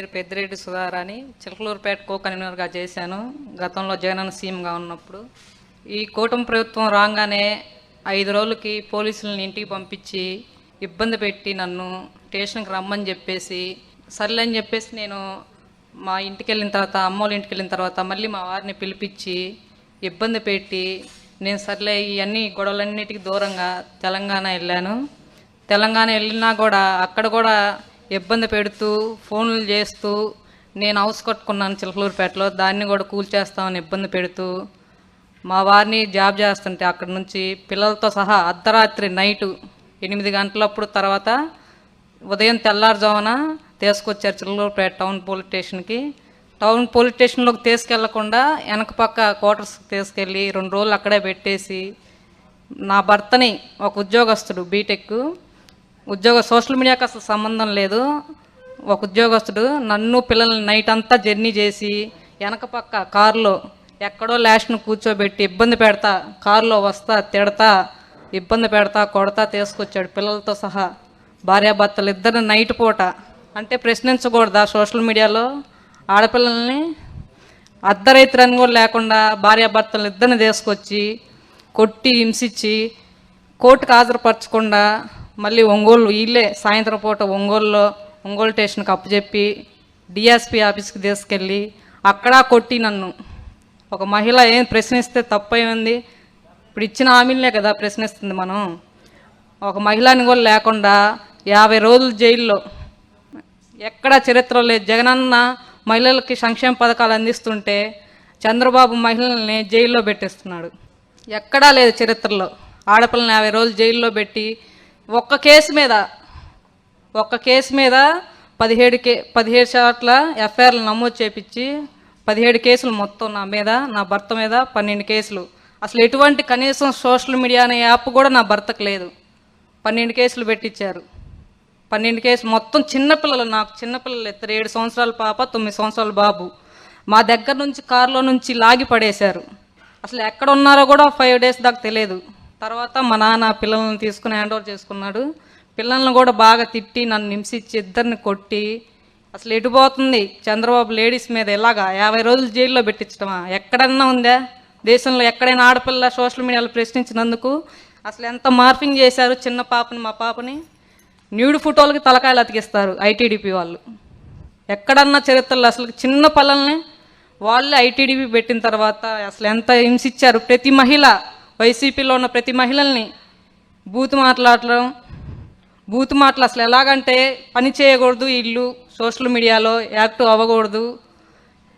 పేరు పెద్దిరెడ్డి సుధారాణి. చిలకలూరుపేట కో కన్వీనర్గా చేశాను గతంలో జగనన్న సీఎంగా ఉన్నప్పుడు. ఈ కూటమి ప్రభుత్వం రాగానే 5 రోజులకి పోలీసులను ఇంటికి పంపించి ఇబ్బంది పెట్టి నన్ను స్టేషన్కి రమ్మని చెప్పేసి, సర్లే అని చెప్పేసి నేను మా ఇంటికి వెళ్ళిన తర్వాత, అమ్మోళ్ళ ఇంటికి వెళ్ళిన తర్వాత మళ్ళీ మా వారిని పిలిపించి ఇబ్బంది పెట్టి, నేను సర్లే ఇవన్నీ గొడవలన్నిటికీ దూరంగా తెలంగాణ వెళ్ళాను. తెలంగాణ వెళ్ళినా కూడా అక్కడ కూడా ఇబ్బంది పెడుతూ ఫోన్లు చేస్తూ, నేను హౌస్ కట్టుకున్నాను చిలకలూరుపేటలో, దాన్ని కూడా కూల్చేస్తామని ఇబ్బంది పెడుతూ, మా వారిని జాబ్ చేస్తుంటే అక్కడి నుంచి పిల్లలతో సహా అర్ధరాత్రి నైటు 8 గంటలప్పుడు తర్వాత ఉదయం తెల్లారుజామున తీసుకొచ్చారు చిలకలూరుపేట టౌన్ పోలీస్ స్టేషన్కి. టౌన్ పోలీస్ స్టేషన్లోకి తీసుకెళ్లకుండా వెనక పక్క క్వార్టర్స్కి తీసుకెళ్ళి 2 రోజులు అక్కడే పెట్టేసి, నా భర్తని ఒక ఉద్యోగస్తుడు బీటెక్ సోషల్ మీడియాకి అసలు సంబంధం లేదు, ఒక ఉద్యోగస్తుడు నన్ను పిల్లల్ని నైట్ అంతా జర్నీ చేసి వెనక పక్క కారులో ఎక్కడో లాస్ట్ను కూర్చోబెట్టి ఇబ్బంది పెడతా, కారులో వస్తా తిడతా, ఇబ్బంది పెడతా, కొడతా తీసుకొచ్చాడు పిల్లలతో సహా. భార్యాభర్తలు ఇద్దరు నైట్ పూట. అంటే ప్రశ్నించకూడదా సోషల్ మీడియాలో ఆడపిల్లల్ని? అర్ధరైతురని కూడా లేకుండా భార్యాభర్తలు ఇద్దరిని తీసుకొచ్చి కొట్టి హింసించి కోర్టుకు హాజరుపరచకుండా మళ్ళీ ఒంగోలు వీళ్ళే సాయంత్రం పూట ఒంగోలు స్టేషన్కి అప్పచెప్పి డిఎస్పీ ఆఫీస్కి తీసుకెళ్ళి అక్కడ కొట్టి నన్ను. ఒక మహిళ ఏం ప్రశ్నిస్తే తప్పైంది? ఇప్పుడు ఇచ్చిన హామీలనే కదా ప్రశ్నిస్తుంది మనం. ఒక మహిళని కూడా లేకుండా 50 రోజులు జైల్లో. ఎక్కడా చరిత్ర లేదు. జగనన్న మహిళలకి సంక్షేమ పథకాలు అందిస్తుంటే చంద్రబాబు మహిళల్ని జైల్లో పెట్టేస్తున్నాడు. ఎక్కడా లేదు చరిత్రలో. ఆడపిల్లని 50 రోజులు జైల్లో పెట్టి ఒక్క కేసు మీద 17 చోట్ల ఎఫ్ఐఆర్లు నమోదు చేపించి 17 కేసులు మొత్తం నా మీద, నా భర్త మీద 12 కేసులు. అసలు ఎటువంటి కనీసం సోషల్ మీడియా అనే యాప్ కూడా నా భర్తకు లేదు. 12 కేసులు పెట్టించారు. 12 కేసులు మొత్తం చిన్నపిల్లలు. నాకు చిన్నపిల్లలు 7 సంవత్సరాల పాప, 9 సంవత్సరాల బాబు. మా దగ్గర నుంచి కారులో నుంచి లాగి పడేశారు. అసలు ఎక్కడ ఉన్నారో కూడా 5 డేస్ దాకా తెలియదు. తర్వాత మా నాన్న పిల్లల్ని తీసుకుని హ్యాండ్ ఓవర్ చేసుకున్నాడు. పిల్లల్ని కూడా బాగా తిట్టి నన్ను హింసించి ఇద్దరిని కొట్టి, అసలు ఎటుపోతుంది చంద్రబాబు లేడీస్ మీద ఇలాగా 50 రోజులు జైల్లో పెట్టించడమా? ఎక్కడన్నా ఉందా దేశంలో? ఎక్కడైనా ఆడపిల్ల సోషల్ మీడియాలో ప్రశ్నించినందుకు అసలు ఎంత మార్ఫింగ్ చేశారు. చిన్న పాపని, మా పాపని న్యూడ్ ఫోటోలకి తలకాయలు అతికిస్తారు ఐటీడీపీ వాళ్ళు. ఎక్కడన్నా చరిత్రలో అసలు చిన్న పిల్లల్ని వాళ్ళే ఐటీడీపీ పెట్టిన తర్వాత అసలు ఎంత హింసించారు. ప్రతి మహిళ, వైసీపీలో ఉన్న ప్రతి మహిళల్ని బూతు మాటలు అసలు ఎలాగంటే పని చేయకూడదు, వీళ్ళు సోషల్ మీడియాలో యాక్టివ్ అవ్వకూడదు.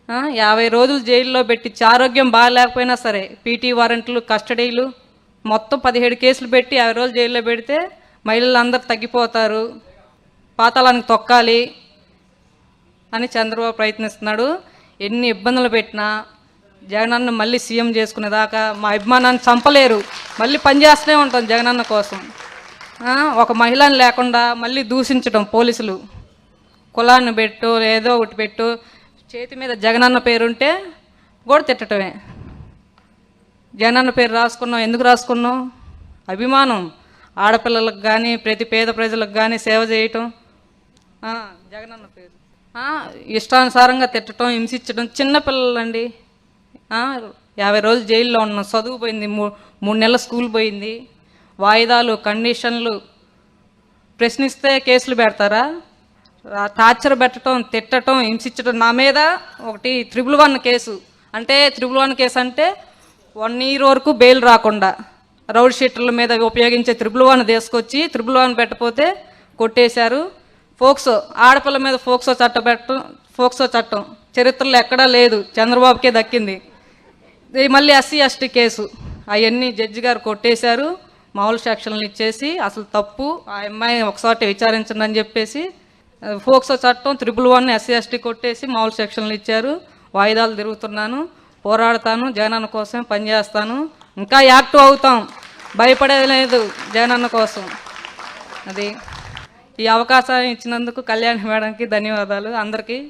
50 రోజులు జైల్లో పెట్టించి ఆరోగ్యం బాగాలేకపోయినా సరే పీటీ వారెంట్లు, కస్టడీలు మొత్తం 17 కేసులు పెట్టి 50 రోజులు జైల్లో పెడితే మహిళలు అందరూ తగ్గిపోతారు, పాతాళానికి తొక్కాలి అని చంద్రబాబు ప్రయత్నిస్తున్నాడు. ఎన్ని ఇబ్బందులు పెట్టినా జగనన్న మళ్ళీ సీఎం చేసుకునేదాకా మా అభిమానాన్ని చంపలేరు. మళ్ళీ పనిచేస్తూనే ఉంటాం జగనన్న కోసం. ఒక మహిళని లేకుండా మళ్ళీ దూషించడం పోలీసులు. కులాన్ని పెట్టు, ఏదో ఒకటి పెట్టు, చేతి మీద జగనన్న పేరుంటే కూడా తిట్టడమే. జగనన్న పేరు రాసుకున్నాం, ఎందుకు రాసుకున్నాం? అభిమానం. ఆడపిల్లలకు కానీ ప్రతి పేద ప్రజలకు కానీ సేవ చేయటం. జగనన్న పేరు ఇష్టానుసారంగా తిట్టడం, హింసించడం. చిన్నపిల్లలండి. 50 రోజులు జైల్లో ఉన్నాం. చదువు పోయింది, 3 నెలల స్కూల్ పోయింది. వాయిదాలు, కండిషన్లు. ప్రశ్నిస్తే కేసులు పెడతారా? టార్చర్ పెట్టడం, తిట్టడం, హింసించడం. నా మీద ఒకటి 111 కేసు. అంటే 111 కేసు అంటే 1 year వరకు బెయిల్ రాకుండా రౌడ్ షీటర్ల మీద ఉపయోగించే 111 తీసుకొచ్చి 111 పెట్టకపోతే కొట్టేశారు. ఫోక్సో, ఆడపిల్ల మీద ఫోక్సో చట్టం చరిత్రలో ఎక్కడా లేదు, చంద్రబాబుకే దక్కింది. మళ్ళీ ఎస్సీ ఎస్టీ కేసు, అవన్నీ జడ్జి గారు కొట్టేశారు. మామూలు సెక్షన్లు ఇచ్చేసి అసలు తప్పు, ఆ అమ్మాయి ఒకసారి విచారించండి అని చెప్పేసి ఫోక్సో చట్టం 111 ఎస్సీ ఎస్టీ కొట్టేసి మామూలు సెక్షన్లు ఇచ్చారు. వాయిదాలు తిరుగుతున్నాను, పోరాడతాను, జగనన్న కోసం పనిచేస్తాను, ఇంకా యాక్టివ్ అవుతాం, భయపడేది లేదు జగనన్న కోసం. అది ఈ అవకాశం ఇచ్చినందుకు కళ్యాణి మేడంకి ధన్యవాదాలు. అందరికీ